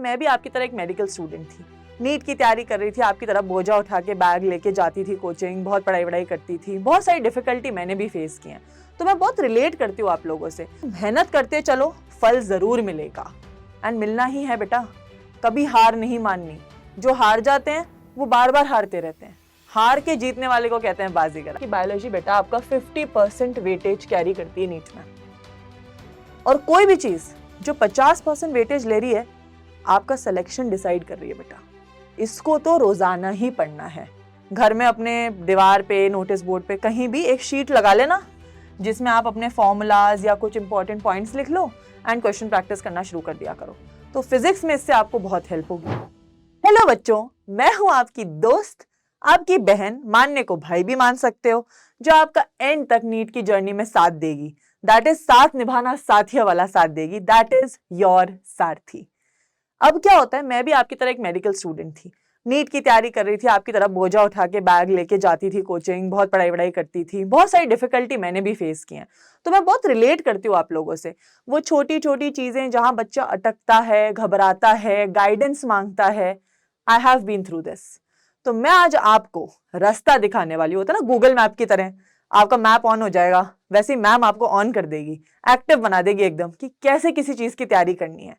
मैं भी आपकी तरह एक मेडिकल स्टूडेंट थी, नीट की तैयारी कर रही थी, आपकी तरह बोझा उठा के बैग लेके जाती थी कोचिंग, बहुत पढ़ाई करती थी, बहुत सारी डिफिकल्टी मैंने भी फेस की है, तो मैं बहुत रिलेट करती हूँ आप लोगों से। मेहनत करते चलो, फल जरूर मिलेगा एंड मिलना ही है बेटा, कभी हार नहीं माननी। जो हार जाते हैं वो बार बार हारते रहते हैं, हार के जीतने वाले को कहते हैं बाजीगर। कि बायोलॉजी बेटा आपका 50% वेटेज कैरी करती है नीट में, और कोई भी चीज जो 50% वेटेज ले रही है आपका सिलेक्शन डिसाइड कर रही है बेटा। इसको तो रोजाना ही पढ़ना है। घर में अपने दीवार पे, नोटिस बोर्ड पे कहीं भी एक शीट लगा लेना जिसमें आप अपने फॉर्मूलाज या कुछ इंपॉर्टेंट पॉइंट्स लिख लो एंड क्वेश्चन प्रैक्टिस करना शुरू कर दिया करो, तो फिजिक्स में इससे आपको बहुत हेल्प होगी। हेलो बच्चों, मैं हूं आपकी दोस्त, आपकी बहन, मानने को भाई भी मान सकते हो, जो आपका एंड तक नीट की जर्नी में साथ देगी। दैट इज साथ निभाना, साथिया वाला साथ देगी। दैट इज योर सारथी। अब क्या होता है, मैं भी आपकी तरह एक मेडिकल स्टूडेंट थी, नीट की तैयारी कर रही थी, आपकी तरह बोझा उठा के बैग लेके जाती थी कोचिंग, बहुत पढ़ाई करती थी, बहुत सारी डिफिकल्टी मैंने भी फेस की है, तो मैं बहुत रिलेट करती हूँ आप लोगों से। वो छोटी छोटी चीजें जहां बच्चा अटकता है, घबराता है, गाइडेंस मांगता है, I have been through this. तो मैं आज आपको रास्ता दिखाने वाली, होता है ना गूगल मैप की तरह, आपका मैप ऑन हो जाएगा, वैसे ही मैम आपको ऑन कर देगी, एक्टिव बना देगी एकदम, कि कैसे किसी चीज की तैयारी करनी है।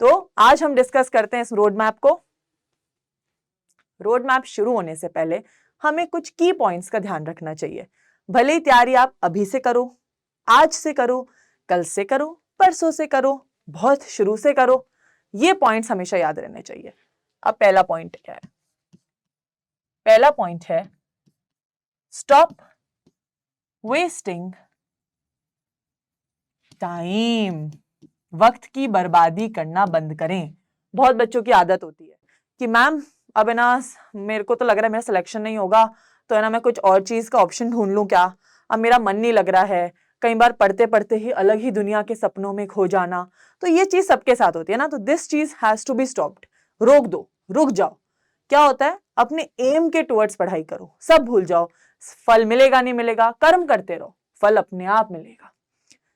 तो आज हम डिस्कस करते हैं इस रोड मैप को। रोड मैप शुरू होने से पहले हमें कुछ की पॉइंट्स का ध्यान रखना चाहिए। भले ही तैयारी आप अभी से करो, आज से करो, कल से करो, परसों से करो, बहुत शुरू से करो, ये पॉइंट्स हमेशा याद रहने चाहिए। अब पहला पॉइंट क्या है? पहला पॉइंट है स्टॉप वेस्टिंग टाइम। वक्त की बर्बादी करना बंद करें। बहुत बच्चों की आदत होती है कि मैम अब है ना, मेरे को तो लग रहा है मेरा सिलेक्शन नहीं होगा, तो है ना मैं कुछ और चीज का ऑप्शन ढूंढ लूं क्या, अब मेरा मन नहीं लग रहा है। कई बार पढ़ते पढ़ते ही अलग ही दुनिया के सपनों में खो जाना, तो ये चीज सबके साथ होती है ना, तो दिस चीज हैज टू बी स्टॉप्ड। रोक दो, रुक जाओ। क्या होता है, अपने एम के टुवर्ड्स पढ़ाई करो, सब भूल जाओ। फल मिलेगा नहीं मिलेगा, कर्म करते रहो, फल अपने आप मिलेगा।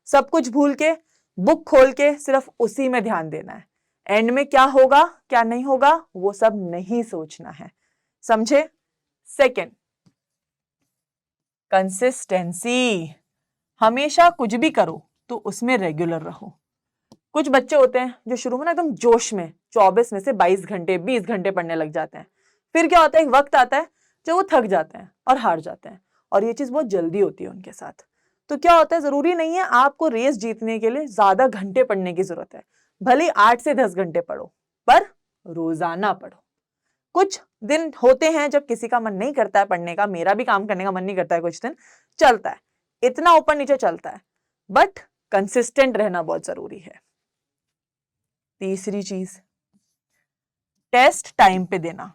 सब कुछ भूल के, बुक खोल के सिर्फ उसी में ध्यान देना है। एंड में क्या होगा क्या नहीं होगा वो सब नहीं सोचना है, समझे? Second, consistency. हमेशा कुछ भी करो तो उसमें रेगुलर रहो। कुछ बच्चे होते हैं जो शुरू में ना एकदम जोश में 24 में से 22 घंटे 20 घंटे पढ़ने लग जाते हैं, फिर क्या होता है, एक वक्त आता है जो वो थक जाते हैं और हार जाते हैं, और ये चीज बहुत जल्दी होती है उनके साथ। तो क्या होता है, जरूरी नहीं है आपको रेस जीतने के लिए ज्यादा घंटे पढ़ने की जरूरत है, भले 8 से 10 घंटे पढ़ो, पर रोजाना पढ़ो। कुछ दिन होते हैं जब किसी का मन नहीं करता है पढ़ने का, मेरा भी काम करने का मन नहीं करता है, कुछ दिन चलता है, इतना ऊपर नीचे चलता है, बट कंसिस्टेंट रहना बहुत जरूरी है। तीसरी चीज, टेस्ट टाइम पे देना।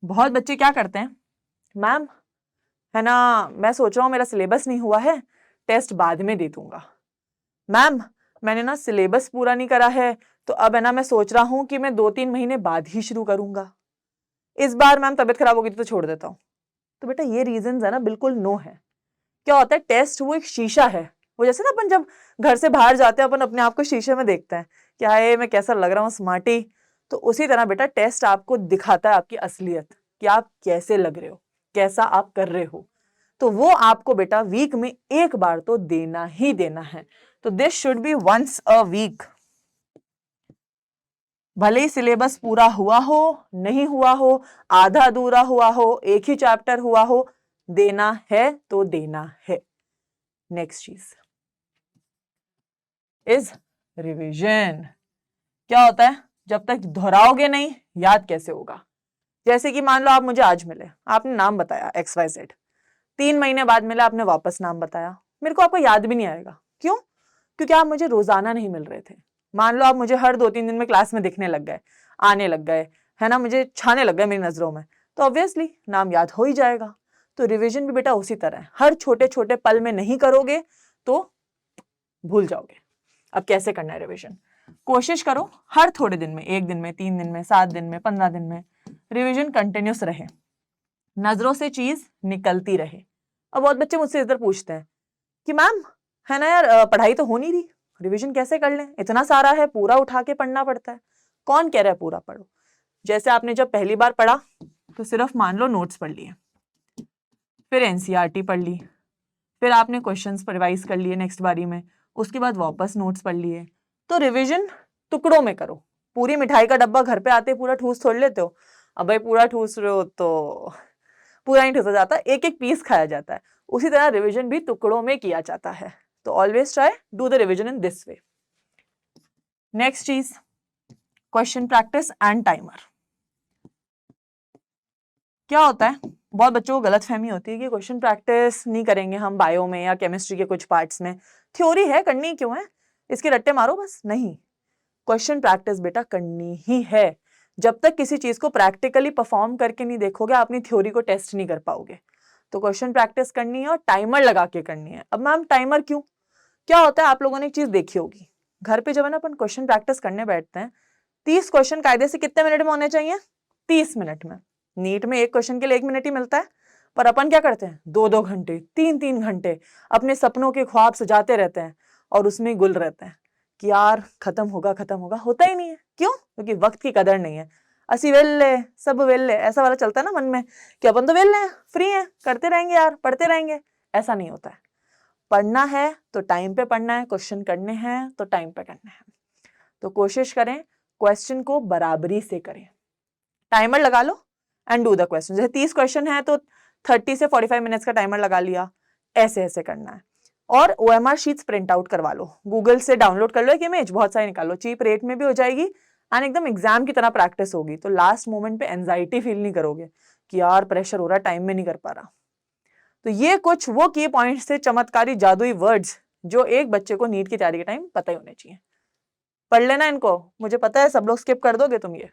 बहुत बच्चे क्या करते हैं, मैम है ना मैं सोच रहा हूं मेरा सिलेबस नहीं हुआ है, टेस्ट बाद में दे दूंगा। मैम मैंने ना सिलेबस पूरा नहीं करा है, तो अब है ना मैं सोच रहा हूं कि मैं 2-3 महीने बाद ही शुरू करूंगा। इस बार मैम तबीयत खराब होगी तो छोड़ देता हूं। तो बेटा ये रीजन है ना बिल्कुल नो है। क्या होता है, टेस्ट वो एक शीशा है, वो जैसे ना अपन जब घर से बाहर जाते हैं अपन अपने आप को शीशे में देखते हैं कि हाय मैं कैसा लग रहा हूँ, स्मार्टी। तो उसी तरह बेटा टेस्ट आपको दिखाता है आपकी असलियत, कि आप कैसे लग रहे हो, कैसा आप कर रहे हो। तो वो आपको बेटा वीक में एक बार तो देना ही देना है। तो this should be once a week. भले ही सिलेबस पूरा हुआ हो, नहीं हुआ हो, आधा अधूरा हुआ हो, एक ही चैप्टर हुआ हो, देना है तो देना है। नेक्स्ट चीज इज रिवीजन। क्या होता है, जब तक दोहराओगे नहीं याद कैसे होगा। जैसे कि मान लो आप मुझे आज मिले, आपने नाम बताया XYZ, 3 महीने बाद मिला, आपने वापस नाम बताया, मेरे को आपको याद भी नहीं आएगा। क्यों? क्योंकि आप मुझे रोजाना नहीं मिल रहे थे। मान लो आप मुझे हर 2-3 दिन में क्लास में दिखने लग गए, आने लग गए, है ना, मुझे छाने लग गए मेरी नजरों में, तो ऑब्वियसली नाम याद हो ही जाएगा। तो रिवीजन भी बेटा उसी तरह है, हर छोटे छोटे पल में नहीं करोगे तो भूल जाओगे। अब कैसे करना है रिवीजन? कोशिश करो हर थोड़े दिन में, 1 दिन में, 3 दिन में, 7 दिन में, 15 दिन में रिवीजन कंटिन्यूस रहे, नजरों से चीज निकलती रहे। अब बहुत बच्चे मुझसे इधर पूछते हैं कि मैम है ना यार पढ़ाई तो हो नहीं रही, रिवीजन कैसे कर लें, इतना सारा है, पूरा उठा के पढ़ना पड़ता है। कौन कह रहा है पूरा पढ़ो? जैसे आपने जब पहली बार पढ़ा तो सिर्फ मान लो नोट्स पढ़ लिए, फिर एनसीईआरटी पढ़ ली, फिर आपने क्वेश्चंस रिवाइज कर लिए नेक्स्ट बारी में, उसके बाद वापस नोट्स पढ़ लिए। तो रिवीजन टुकड़ों में करो। पूरी मिठाई का डब्बा घर पे आते पूरा ठूस थोड़ लेते हो, अब भाई पूरा ठूस रहे हो तो पूरा नहीं ठूसा जाता, एक एक पीस खाया जाता है। उसी तरह रिवीजन भी टुकड़ों में किया जाता है। तो always try do the revision in this way. Next चीज, क्वेश्चन प्रैक्टिस एंड टाइमर। क्या होता है, बहुत बच्चों को गलतफहमी होती है कि क्वेश्चन प्रैक्टिस नहीं करेंगे हम बायो में या केमिस्ट्री के कुछ पार्ट्स में, थ्योरी है करनी क्यों है, इसके रट्टे मारो बस। नहीं, क्वेश्चन प्रैक्टिस बेटा करनी ही है। जब तक किसी चीज को प्रैक्टिकली परफॉर्म करके नहीं देखोगे, अपनी थ्योरी को टेस्ट नहीं कर पाओगे। तो क्वेश्चन प्रैक्टिस करनी है और टाइमर लगा के करनी है। अब मैम टाइमर क्यों? क्या होता है, आप लोगों ने एक चीज देखी होगी, घर पे जब है ना अपन क्वेश्चन प्रैक्टिस करने बैठते हैं, 30 क्वेश्चन कायदे से कितने मिनट में होने चाहिए? 30 मिनट में। नीट में एक क्वेश्चन के लिए 1 मिनट ही मिलता है, पर अपन क्या करते हैं, 2-2 घंटे 3-3 घंटे अपने सपनों के ख्वाब सजाते रहते हैं और उसमें गुल रहते हैं कि यार खत्म होगा, होता ही नहीं है। क्यों? क्योंकि वक्त की कदर नहीं है। असी वेल्ले सब वेल्ले, ऐसा वाला चलता है ना मन में कि अपन तो वेल्ले हैं, फ्री हैं, करते रहेंगे यार, पढ़ते रहेंगे। ऐसा नहीं होता है। पढ़ना है तो टाइम पे पढ़ना है, क्वेश्चन करने हैं तो टाइम पे करना है। तो कोशिश करें क्वेश्चन को बराबरी से करें। टाइमर लगा लो एंड डू द क्वेश्चन। जैसे 30 क्वेश्चन है तो 30 से 45 मिनट्स का टाइमर लगा लिया, ऐसे ऐसे करना है। और OMR शीट्स प्रिंट आउट करवा लो, गूगल से डाउनलोड कर लो एक इमेज, बहुत सारी निकालो, चीप रेट में भी हो जाएगी एंड एकदम एग्जाम की तरह प्रैक्टिस होगी। तो लास्ट मोमेंट पे एंजाइटी फील नहीं करोगे कि यार प्रेशर हो रहा, टाइम में नहीं कर पा रहा। तो ये कुछ वो की पॉइंट्स थे, चमत्कारी जादुई वर्ड्स, जो एक बच्चे को नीट की तैयारी के टाइम पता ही होने चाहिए। पढ़ लेना इनको, मुझे पता है सब लोग स्किप कर दोगे तुम ये।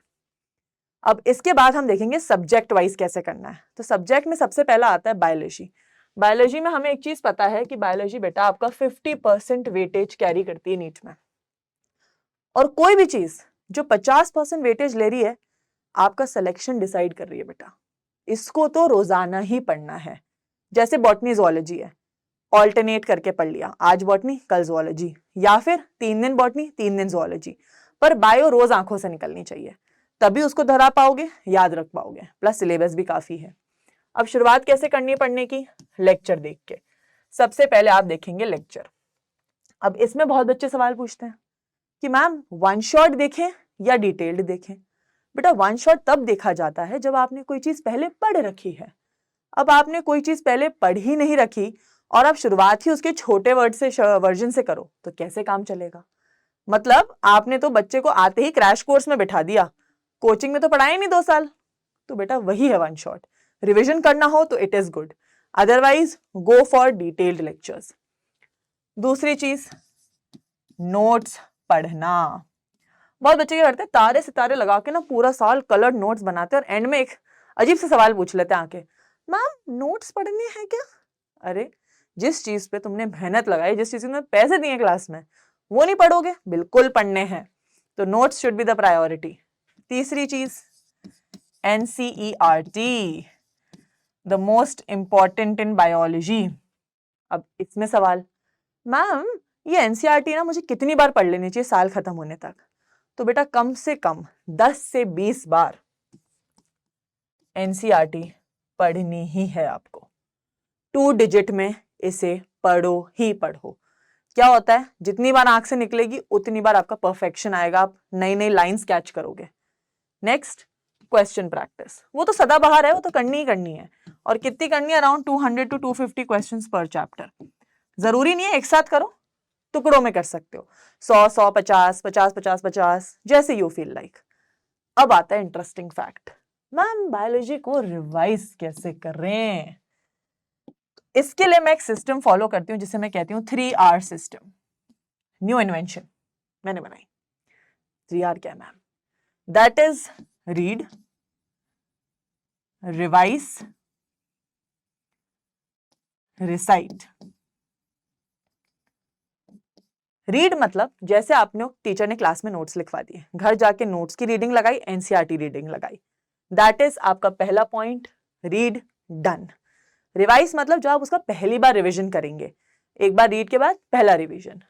अब इसके बाद हम देखेंगे सब्जेक्ट वाइज कैसे करना है। तो सब्जेक्ट में सबसे पहला आता है बायोलॉजी। बायोलॉजी में हमें एक चीज पता है कि बायोलॉजी बेटा आपका 50% वेटेज कैरी करती है नीट में। और कोई भी चीज जो 50% वेटेज ले रही है, आपका सिलेक्शन डिसाइड कर रही है बेटा। इसको तो रोजाना ही पढ़ना है। जैसे बॉटनी ज़ूलॉजी है, ऑल्टरनेट करके पढ़ लिया, आज बॉटनी कल ज़ूलॉजी, या फिर 3 दिन बॉटनी 3 दिन ज़ूलॉजी। पर बायो रोज आंखों से निकलनी चाहिए, तभी उसको धरा पाओगे, याद रख पाओगे, प्लस सिलेबस भी काफी है। अब शुरुआत कैसे करनी है पढ़ने की? लेक्चर देख के। सबसे पहले आप देखेंगे लेक्चर। अब इसमें बहुत बच्चे सवाल पूछते हैं कि मैम वन शॉट देखें या डिटेल्ड देखें। बेटा वन शॉट तब देखा जाता है जब आपने कोई चीज पहले पढ़ रखी है। अब आपने कोई चीज पहले पढ़ ही नहीं रखी और आप शुरुआत ही उसके छोटे वर्जन से करो तो कैसे काम चलेगा? मतलब आपने तो बच्चे को आते ही क्रैश कोर्स में बिठा दिया, कोचिंग में तो पढ़ाया ही नहीं 2 साल। तो बेटा वही है वन शॉट। रिवीजन करना हो तो it is good, otherwise go for detailed lectures. दूसरी चीज, नोट्स पढ़ना। बहुत बच्चे क्या करते हैं, तारे सितारे लगा के ना पूरा साल कलर्ड नोट्स बनाते हैं और एंड में एक अजीब से सवाल पूछ लेते हैं आके, मैम नोट्स पढ़ने हैं क्या? अरे जिस चीज पे तुमने मेहनत लगाई, जिस चीज के तुमने पैसे दिए क्लास में, वो नहीं पढ़ोगे? बिल्कुल पढ़ने हैं। तो notes should be the priority. तीसरी चीज, NCERT, the most important in biology. अब इसमें सवाल, मैम ये NCERT ना मुझे कितनी बार पढ़ लेनी चाहिए साल खत्म होने तक? तो बेटा कम से कम 10 से 20 बार NCERT पढ़नी ही है आपको। 2 डिजिट में इसे पढ़ो ही पढ़ो। क्या होता है, जितनी बार आंख से निकलेगी उतनी बार आपका परफेक्शन आएगा, आप नई नई लाइंस कैच करोगे। Next, question practice. वो तो सदाबहार है, वो तो करनी ही करनी है। और कितनी करनी है? अराउंड 200 to 250 क्वेश्चंस पर चैप्टर। जरूरी नहीं है एक साथ करो, टुकड़ों में कर सकते हो, 100 50 50 50 50, जैसे यू फील लाइक। अब आता है इंटरेस्टिंग फैक्ट, मैम बायोलॉजी को रिवाइज कैसे करें? इसके लिए मैं एक सिस्टम फॉलो करती हूँ जिसे मैं कहती हूँ 3R सिस्टम। न्यू इन्वेंशन मैंने बनाई। 3R क्या है ma'am? That is read, revise, recite. Read मतलब जैसे आपने टीचर ने क्लास में नोट्स लिखवा दिए, घर जाके नोट्स की रीडिंग लगाई, NCERT रीडिंग लगाई, दैट इज आपका पहला पॉइंट, रीड डन। रिवाइज मतलब जो आप उसका पहली बार रिवीजन करेंगे, एक बार रीड के बाद पहला रिवीजन।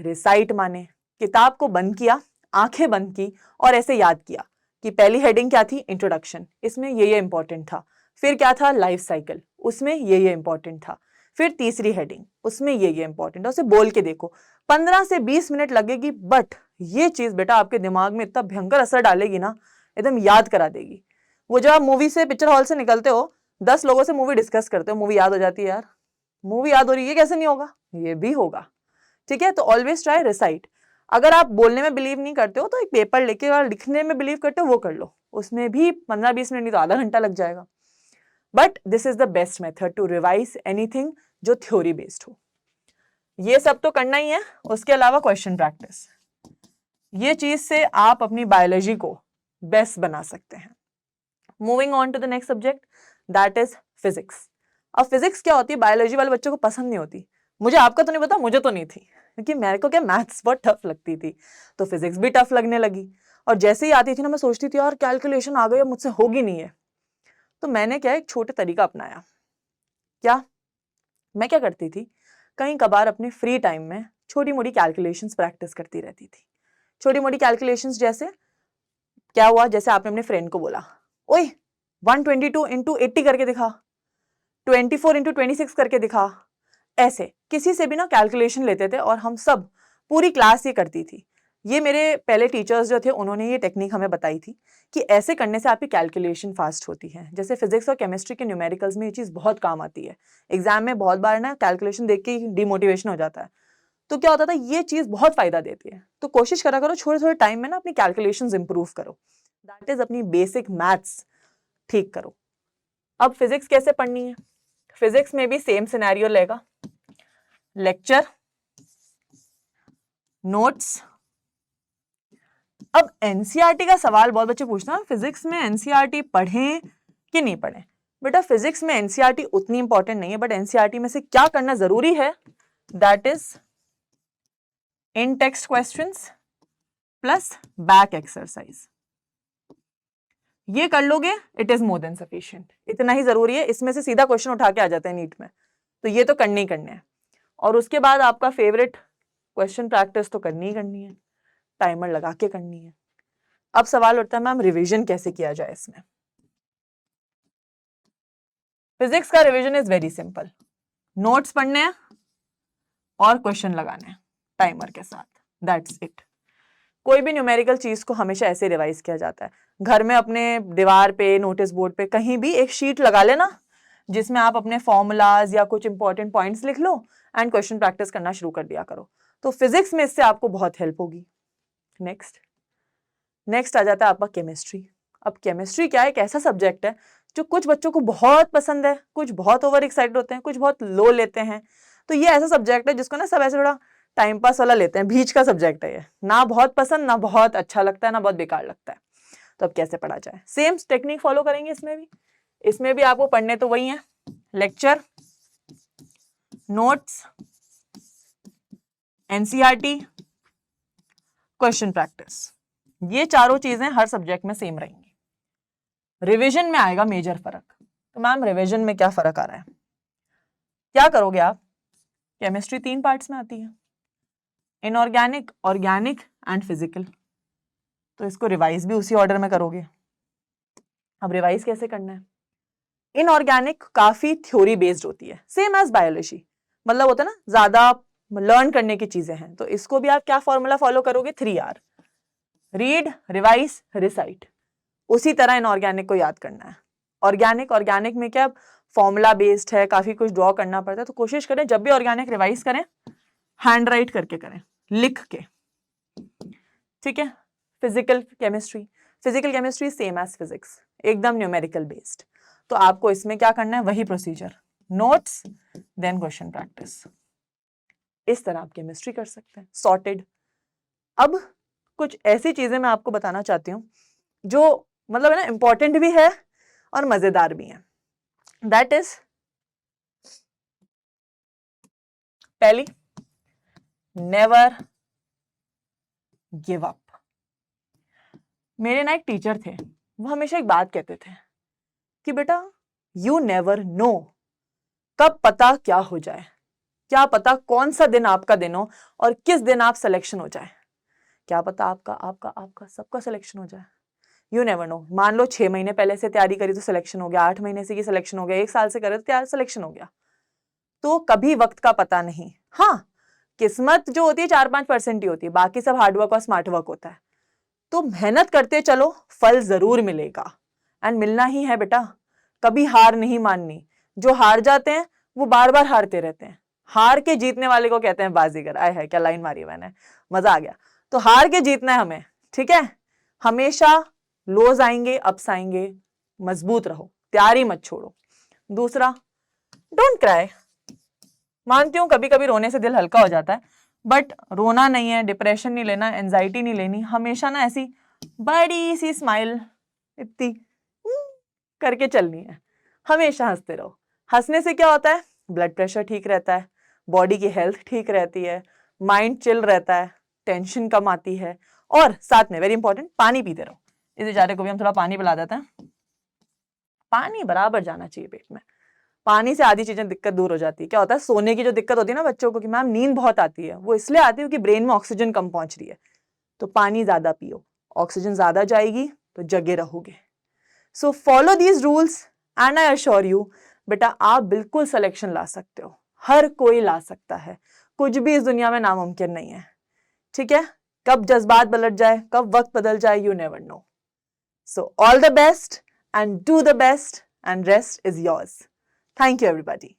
रिसाइट माने किताब को बंद किया, आंखें बंद की और ऐसे याद किया कि पहली हेडिंग क्या थी, इंट्रोडक्शन, इसमें ये इंपॉर्टेंट था। फिर क्या था, लाइफ साइकिल, उसमें ये इंपॉर्टेंट था। फिर तीसरी हेडिंग, उसमें ये इंपॉर्टेंट है। उसे बोल के देखो, 15 से 20 मिनट लगेगी, बट ये चीज बेटा आपके दिमाग में इतना भयंकर असर डालेगी ना, एकदम याद करा देगी। वो जब आप मूवी से, पिक्चर हॉल से निकलते हो, 10 लोगों से मूवी डिस्कस करते हो, मूवी याद हो जाती है, यार मूवी याद हो रही है, ये कैसे नहीं होगा, ये भी होगा। ठीक है, तो ऑलवेज ट्राई रिसाइट। अगर आप बोलने में बिलीव नहीं करते हो तो एक पेपर लेके और लिखने में बिलीव करते हो, वो कर लो, उसमें भी 15-20 मिनट नहीं तो आधा घंटा लग जाएगा। But this is the best method to revise anything जो थ्योरी बेस्ड हो। ये सब तो करना ही है, उसके अलावा क्वेश्चन प्रैक्टिस, ये चीज से आप अपनी बायोलॉजी को बेस्ट बना सकते हैं। Moving on to the next subject, that is physics. अब फिजिक्स क्या होती है, बायोलॉजी वाले बच्चों को पसंद नहीं होती। मुझे, आपका तो नहीं पता, मुझे तो नहीं थी, क्योंकि मेरे को क्या मैथ्स बहुत टफ लगती थी, तो फिजिक्स भी टफ लगने लगी। और जैसे ही आती थी ना, मैं सोचती थी यार कैलकुलेशन आ गई, मुझसे होगी नहीं है। तो मैंने क्या, एक छोटे तरीका अपनाया। क्या, मैं क्या करती थी, कहीं कभार अपने फ्री टाइम में छोटी मोटी कैलकुलेशंस प्रैक्टिस करती रहती थी। छोटी मोटी कैलकुलेशंस जैसे, क्या हुआ, जैसे आपने अपने फ्रेंड को बोला, ओए 122 इंटू 80 करके दिखा, 24 इंटू 26 करके दिखा। ऐसे किसी से भी ना कैलकुलेशन लेते थे और हम सब, पूरी क्लास ये करती थी। ये मेरे पहले टीचर्स जो थे, उन्होंने ये टेक्निक हमें बताई थी कि ऐसे करने से आपकी कैलकुलेशन फास्ट होती है। जैसे फिजिक्स और केमिस्ट्री के न्यूमेरिकल्स में ये चीज़ बहुत काम आती है। एग्जाम में बहुत बार ना कैलकुलेशन देख के डिमोटिवेशन हो जाता है, तो क्या होता था, ये चीज़ बहुत फायदा देती है। तो कोशिश करा करो थोड़े थोड़े टाइम में ना अपनी कैलकुलेशंस इंप्रूव करो, दैट इज अपनी बेसिक मैथ्स ठीक करो। अब फिजिक्स कैसे पढ़नी है, फिजिक्स में भी सेम सिनेरियो लेगा, लेक्चर, नोट्स। अब एनसीईआरटी का सवाल बहुत बच्चे पूछते हैं, फिजिक्स में एनसीईआरटी पढ़ें कि नहीं पढ़ें। बेटा फिजिक्स में एनसीईआरटी उतनी इंपॉर्टेंट नहीं है, बट एनसीईआरटी में से क्या करना जरूरी है, that is in text questions plus back exercise. ये कर लोगे, it is more than sufficient, इतना ही जरूरी है। इसमें से सीधा क्वेश्चन उठा के आ जाते हैं नीट में, तो ये तो करने ही करने हैं। और उसके बाद आपका फेवरेट क्वेश्चन प्रैक्टिस तो करनी ही करनी है, टाइमर लगा के करनी है। अब सवाल उठता है, मैम रिवीजन कैसे किया जाए इसमें। फिजिक्स का revision is very simple, notes पढ़ने हैं और क्वेश्चन लगाने हैं टाइमर के साथ, दैट्स इट। कोई भी न्यूमेरिकल चीज को हमेशा ऐसे रिवाइज किया जाता है। घर में अपने दीवार पे, नोटिस बोर्ड पे, कहीं भी एक शीट लगा लेना, जिसमें आप अपने फॉर्मूलाज या कुछ इंपॉर्टेंट पॉइंट्स लिख लो एंड क्वेश्चन प्रैक्टिस करना शुरू कर दिया करो। तो फिजिक्स में इससे आपको बहुत हेल्प होगी। नेक्स्ट आ जाता है आपका केमिस्ट्री। अब केमिस्ट्री क्या है, एक ऐसा सब्जेक्ट है जो कुछ बच्चों को बहुत पसंद है, कुछ बहुत ओवर एक्साइटेड होते हैं, कुछ बहुत लो लेते हैं। तो ये ऐसा सब्जेक्ट है जिसको ना सब ऐसे थोड़ा टाइम पास वाला लेते हैं, बीच का सब्जेक्ट है ये, ना बहुत पसंद, ना बहुत अच्छा लगता है, ना बहुत बेकार लगता है। तो अब कैसे पढ़ा जाए, सेम टेक्निक फॉलो करेंगे इसमें भी आपको पढ़ने तो वही है, lecture, notes, NCERT, question practice. ये चारों चीजें हर सब्जेक्ट में सेम रहेंगी। रिवीजन में आएगा मेजर फर्क। तो मैम रिवीजन में क्या फर्क आ रहा है, क्या करोगे आप, केमिस्ट्री 3 पार्ट्स में आती है, इनऑर्गेनिक, ऑर्गेनिक एंड फिजिकल। तो इसको रिवाइज भी उसी ऑर्डर में करोगे। अब रिवाइज कैसे करना है, इनऑर्गेनिक काफी थ्योरी बेस्ड होती है, सेम एज बायोलॉजी, मतलब होता है ना ज्यादा लर्न करने की चीजें हैं। तो इसको भी आप क्या फॉर्मूला फॉलो करोगे, 3R, रीड, रिवाइज, रिसाइट। उसी तरह इनऑर्गेनिक को याद करना है। ऑर्गेनिक में क्या फॉर्मूला बेस्ड है, काफी कुछ ड्रॉ करना पड़ता है। तो कोशिश करें जब भी ऑर्गेनिक रिवाइज करें, हैंड राइट करके करें, लिख के, ठीक है। Physical chemistry same as physics, एकदम न्यूमेरिकल बेस्ड। तो आपको इसमें क्या करना है, वही procedure, notes then question practice. इस तरह आप केमिस्ट्री कर सकते हैं, सॉर्टेड। अब कुछ ऐसी चीजें मैं आपको बताना चाहती हूँ जो मतलब है ना इंपॉर्टेंट भी है और मजेदार भी है। दैट इज, पहली, नेवर गिव अप। मेरे ना एक टीचर थे, वो हमेशा एक बात कहते थे कि बेटा यू नेवर नो, कब पता क्या हो जाए, क्या पता कौन सा दिन आपका दिन हो और किस दिन आप सिलेक्शन हो जाए, क्या पता आपका आपका आपका सबका सिलेक्शन हो जाए। You never know. मान लो 6 महीने पहले से तैयारी करी तो सिलेक्शन हो गया, 8 महीने से की सिलेक्शन हो गया, 1 साल से करे तो तैयार सिलेक्शन हो गया। तो कभी वक्त का पता नहीं। हाँ, किस्मत जो होती है 4-5% ही होती है, बाकी सब हार्डवर्क और स्मार्ट वर्क होता है। तो मेहनत करते चलो, फल जरूर मिलेगा एंड मिलना ही है बेटा। कभी हार नहीं माननी। जो हार जाते हैं वो बार बार हारते रहते हैं। हार के जीतने वाले को कहते हैं बाजीगर। आय है क्या लाइन मारी मैंने, मजा आ गया। तो हार के जीतना है हमें, ठीक है। हमेशा लोज आएंगे, अप्स आएंगे, मजबूत रहो, तैयारी मत छोड़ो। दूसरा, डोंट क्राई। मानती हूं कभी कभी रोने से दिल हल्का हो जाता है, बट रोना नहीं है, डिप्रेशन नहीं लेना, एंजाइटी नहीं लेनी। हमेशा ना ऐसी बड़ी सी स्माइल इतनी करके चलनी है। हमेशा हंसते रहो। हंसने से क्या होता है, ब्लड प्रेशर ठीक रहता है, बॉडी की हेल्थ ठीक रहती है, माइंड चिल रहता है, टेंशन कम आती है, और साथ में वेरी इंपॉर्टेंट, पानी पीते रहो। इस बेचारे को भी हम थोड़ा पानी पिला देते हैं। पानी बराबर जाना चाहिए पेट में। पानी से आधी चीजें दिक्कत दूर हो जाती है। क्या होता है, सोने की जो दिक्कत होती है ना बच्चों को कि मैम नींद बहुत आती है, वो इसलिए आती है क्योंकि ब्रेन में ऑक्सीजन कम पहुंच रही है। तो पानी ज्यादा पियो, ऑक्सीजन ज्यादा जाएगी तो जगे रहोगे। So follow these rules and I assure you बेटा आप बिल्कुल सिलेक्शन ला सकते हो। हर कोई ला सकता है, कुछ भी इस दुनिया में नामुमकिन नहीं है, ठीक है। कब जज्बात पलट जाए, कब वक्त बदल जाए, you never know. So all the best and do the best and rest is yours. Thank you everybody.